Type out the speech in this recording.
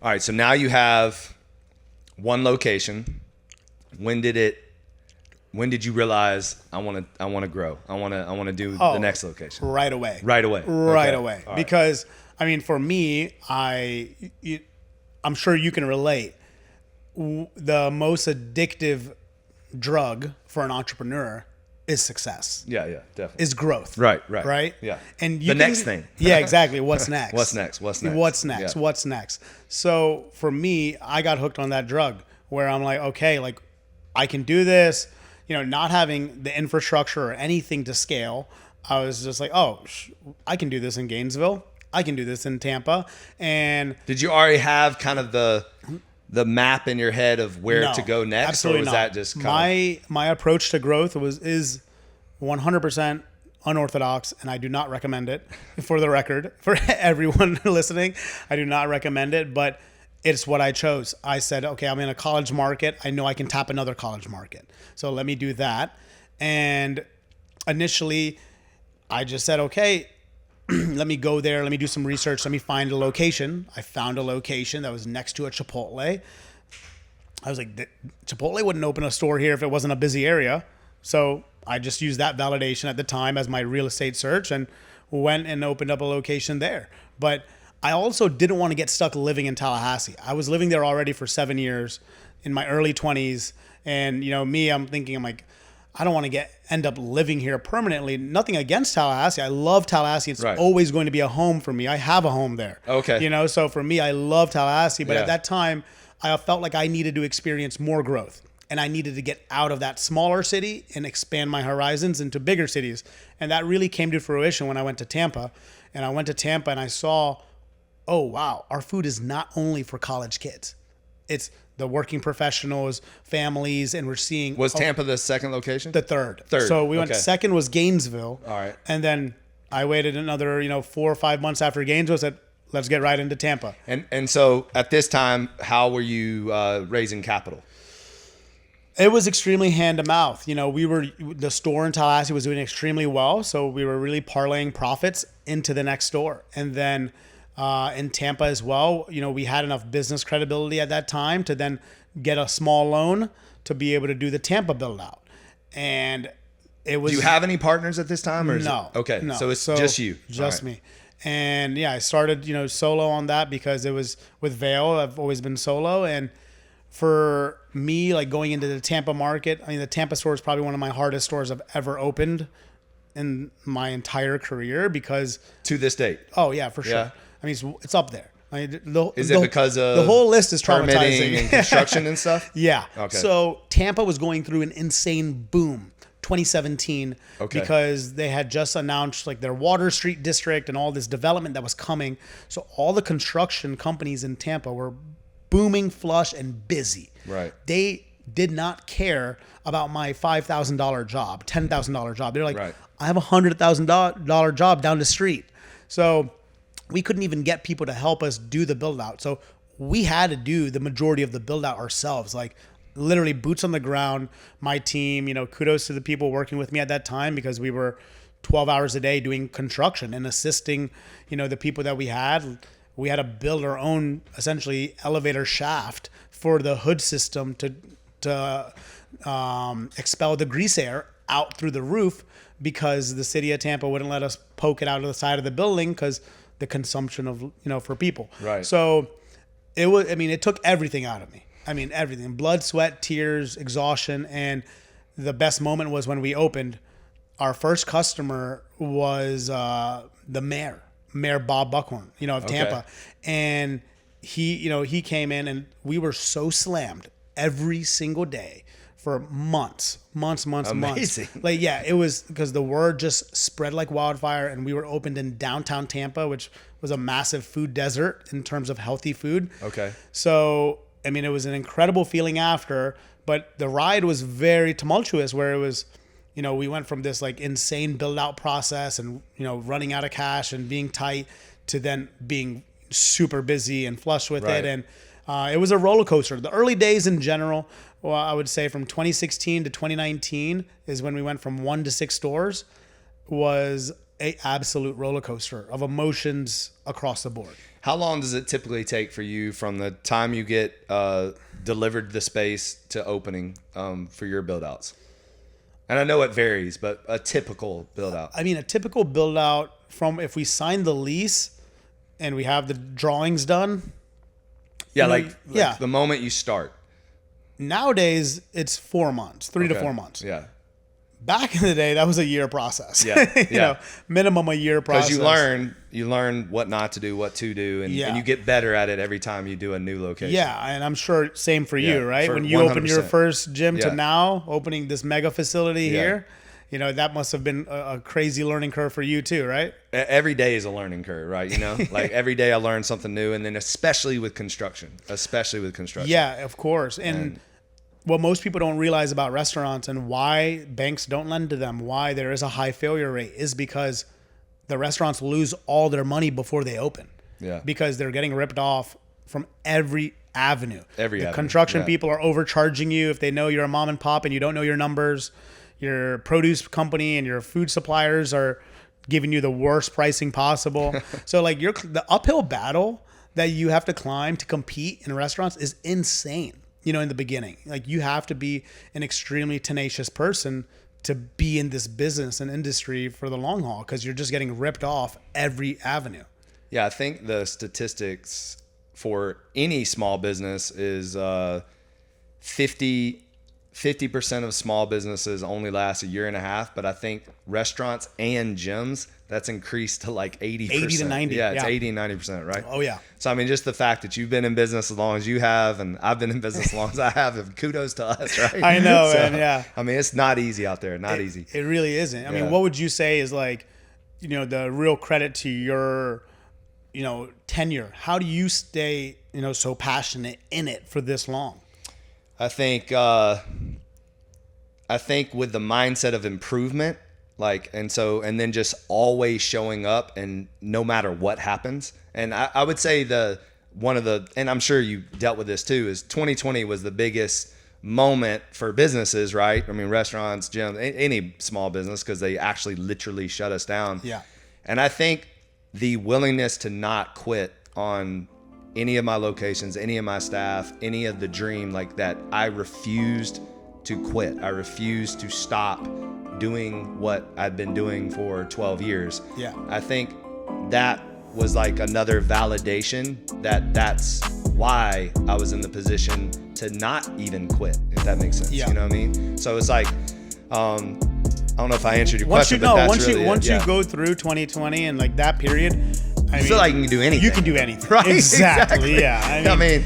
All right. So now you have one location. When did you realize I want to grow? I want to do the next location? Right away. Right away. Right Okay. away. All right. Because I mean, for me, I'm sure you can relate. The most addictive drug for an entrepreneur is success. Yeah, definitely. Is growth. Right. Yeah. And next thing. Yeah, exactly. What's next? What's next? Yeah. What's next? So for me, I got hooked on that drug where I'm like, okay, like I can do this. Not having the infrastructure or anything to scale, I was just like, oh, I can do this in Gainesville. I can do this in Tampa. And did you already have kind of the map in your head of where to go next? Absolutely or was not. that just kind my approach to growth is 100% unorthodox, and I do not recommend it. For the record, for everyone listening, I do not recommend it, but it's what I chose. I said, okay, I'm in a college market. I know I can tap another college market. So let me do that. And initially, I just said, okay, let me go there. Let me do some research. Let me find a location. I found a location that was next to a Chipotle. I was like, Chipotle wouldn't open a store here if it wasn't a busy area. So I just used that validation at the time as my real estate search and went and opened up a location there. But I also didn't want to get stuck living in Tallahassee. I was living there already for 7 years in my early 20s. And, I'm thinking, I don't want to end up living here permanently. Nothing against Tallahassee. I love Tallahassee. It's always going to be a home for me. I have a home there. Okay. So for me, I love Tallahassee. But at that time, I felt like I needed to experience more growth. And I needed to get out of that smaller city and expand my horizons into bigger cities. And that really came to fruition when I went to Tampa. And I went to Tampa and I saw, oh, wow, our food is not only for college kids. It's the working professionals, families, and we're seeing... Was Tampa the second location? The third. Third. So we went, second was Gainesville. All right. And then I waited another, 4 or 5 months after Gainesville, said, let's get right into Tampa. And so at this time, how were you raising capital? It was extremely hand to mouth. The store in Tallahassee was doing extremely well. So we were really parlaying profits into the next store. And then in Tampa as well, we had enough business credibility at that time to then get a small loan to be able to do the Tampa build out. And it was... Do you have any partners at this time? Or No. Okay. No. So it's just you. Just me. And yeah, I started, solo on that because it was with Vail. I've always been solo. And for me, like going into the Tampa market, the Tampa store is probably one of my hardest stores I've ever opened in my entire career because... To this date? Oh, yeah, for sure. Yeah. It's up there. Is it because of the whole list is traumatizing permitting and construction and stuff? Yeah. Okay. So Tampa was going through an insane boom 2017 because they had just announced like their Water Street district and all this development that was coming. So all the construction companies in Tampa were booming, flush, and busy. Right. They did not care about my $5,000 job, $10,000 job. They're like, I have a $100,000 job down the street. So we couldn't even get people to help us do the build out. So we had to do the majority of the build out ourselves, like literally boots on the ground. My team, kudos to the people working with me at that time because we were 12 hours a day doing construction and assisting, the people that we had. We had to build our own essentially elevator shaft for the hood system to expel the grease air out through the roof because the city of Tampa wouldn't let us poke it out of the side of the building because the consumption of, for people. Right. So it took everything out of me. Everything, blood, sweat, tears, exhaustion. And the best moment was when we opened. Our first customer was the Mayor Bob Buckhorn, of Tampa. And he came in and we were so slammed every single day for months. Amazing. Like, yeah, it was because the word just spread like wildfire and we were opened in downtown Tampa, which was a massive food desert in terms of healthy food. Okay. So, it was an incredible feeling after, but the ride was very tumultuous where it was, we went from this like insane build out process and, running out of cash and being tight to then being super busy and flush with it. And it was a roller coaster. The early days in general, well, I would say from 2016 to 2019 is when we went from 1 to 6 stores was a absolute roller coaster of emotions across the board. How long does it typically take for you from the time you get delivered the space to opening for your build outs? And I know it varies, but a typical build out. I mean, a typical build out from if we sign the lease and we have the drawings done. Yeah, like the moment you start. Nowadays, it's 4 months, 3 to 4 months. Yeah. Back in the day, that was a year process. Yeah. you know, minimum a year process. Because you learn what not to do, what to do, and you get better at it every time you do a new location. Yeah, and I'm sure same for you, right? When you 100%. opened your first gym to now opening this mega facility here, you know, that must have been a crazy learning curve for you too, right? Every day is a learning curve, right? You know, like every day I learn something new, and then especially with construction. Yeah, of course. And what most people don't realize about restaurants and why banks don't lend to them, why there is a high failure rate, is because the restaurants lose all their money before they open. Yeah. Because they're getting ripped off from every avenue. The construction people are overcharging you if they know you're a mom and pop and you don't know your numbers. Your produce company and your food suppliers are giving you the worst pricing possible. So like the uphill battle that you have to climb to compete in restaurants is insane. You know, in the beginning, like you have to be an extremely tenacious person to be in this business and industry for the long haul, because you're just getting ripped off every avenue. Yeah, I think the statistics for any small business is 50% of small businesses only last a year and a half, but I think restaurants and gyms, that's increased to like 80%. 80 to 90. Yeah, it's 80 and 90%, right? Oh, yeah. So, I mean, just the fact that you've been in business as long as you have, and I've been in business as long as I have, kudos to us, right? I know, man, yeah. I mean, it's not easy out there, easy. It really isn't. I mean, what would you say is like, you know, the real credit to your, you know, tenure? How do you stay, you know, so passionate in it for this long? I think with the mindset of improvement, and then just always showing up, and no matter what happens. And I would say and I'm sure you dealt with this too, is 2020 was the biggest moment for businesses, right? I mean, restaurants, gyms, any small business, because they actually literally shut us down. Yeah. And I think the willingness to not quit on any of my locations, any of my staff, any of the dream like that, I refused to quit. I refused to stop doing what I'd been doing for 12 years. Yeah. I think that was like another validation that's why I was in the position to not even quit, if that makes sense. Yeah. You know what I mean? So it's like, I don't know if I answered your question, Once you go through 2020 and like that period, I feel like you can do anything. You can do anything. Right? Exactly. Yeah. I mean